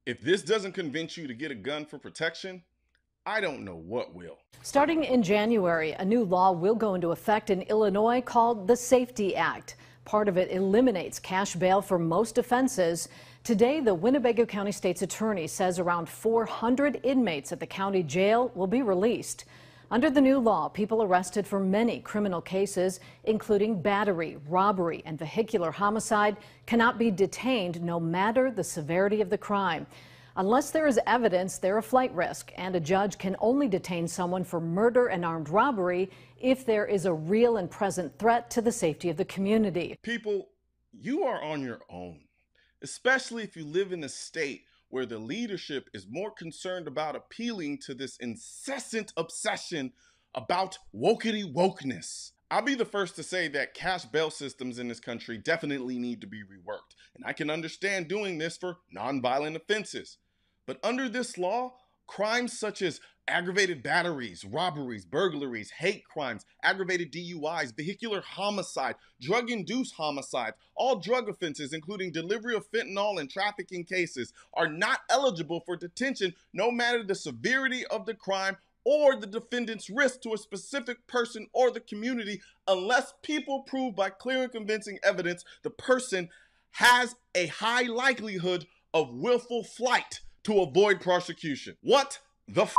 If this doesn't convince you to get a gun for protection, I don't know what will. Starting in January, a new law will go into effect in Illinois called the Safety Act. Part of it eliminates cash bail for most offenses. Today, the Winnebago County State's Attorney says around 400 inmates at the county jail will be released. Under the new law, people arrested for many criminal cases, including battery, robbery, and vehicular homicide, cannot be detained no matter the severity of the crime. Unless there is evidence, they're a flight risk, and a judge can only detain someone for murder and armed robbery if there is a real and present threat to the safety of the community. People, you are on your own, especially if you live in a state where the leadership is more concerned about appealing to this incessant obsession about wokety wokeness. I'll be the first to say that cash bail systems in this country definitely need to be reworked, and I can understand doing this for nonviolent offenses. But under this law, crimes such as aggravated batteries, robberies, burglaries, hate crimes, aggravated DUIs, vehicular homicide, drug-induced homicides, all drug offenses, including delivery of fentanyl and trafficking cases, are not eligible for detention no matter the severity of the crime or the defendant's risk to a specific person or the community, unless people prove by clear and convincing evidence the person has a high likelihood of willful flight to avoid prosecution. What the f?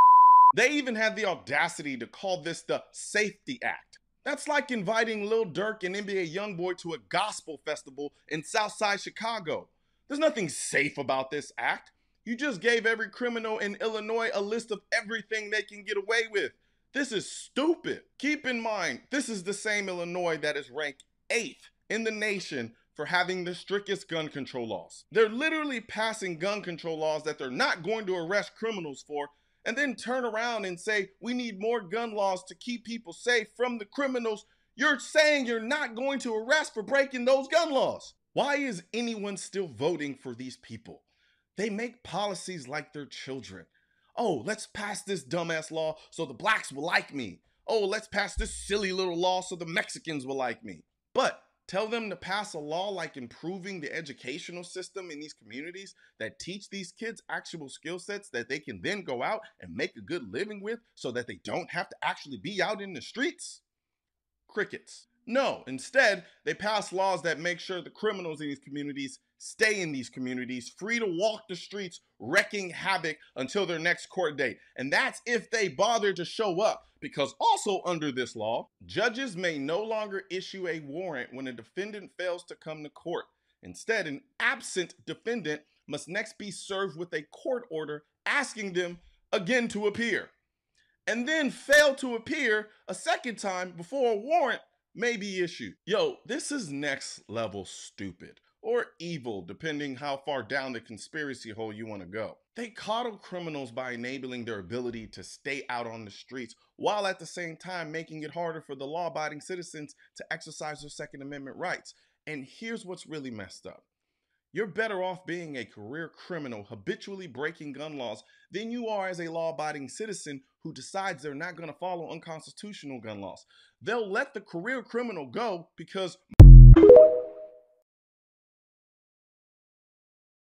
They even had the audacity to call this the Safety Act. That's like inviting Lil Durk and NBA Youngboy to a gospel festival in Southside Chicago. There's nothing safe about this act. You just gave every criminal in Illinois a list of everything they can get away with. This is stupid. Keep in mind, this is the same Illinois that is ranked 8th in the nation for having the strictest gun control laws. They're literally passing gun control laws that they're not going to arrest criminals for, and then turn around and say, we need more gun laws to keep people safe from the criminals you're saying you're not going to arrest for breaking those gun laws. Why is anyone still voting for these people? They make policies like they're children. Oh, let's pass this dumbass law so the blacks will like me. Oh, let's pass this silly little law so the Mexicans will like me. But tell them to pass a law like improving the educational system in these communities that teach these kids actual skill sets that they can then go out and make a good living with so that they don't have to actually be out in the streets? Crickets. No, instead, they pass laws that make sure the criminals in these communities stay in these communities, free to walk the streets, wreaking havoc until their next court date. And that's if they bother to show up, because also under this law, judges may no longer issue a warrant when a defendant fails to come to court. Instead, an absent defendant must next be served with a court order asking them again to appear, and then fail to appear a second time before a warrant may be issued. Yo, this is next level stupid, or evil, depending how far down the conspiracy hole you want to go. They coddle criminals by enabling their ability to stay out on the streets, while at the same time making it harder for the law-abiding citizens to exercise their Second Amendment rights. And here's what's really messed up. You're better off being a career criminal habitually breaking gun laws than you are as a law-abiding citizen who decides they're not going to follow unconstitutional gun laws. They'll let the career criminal go because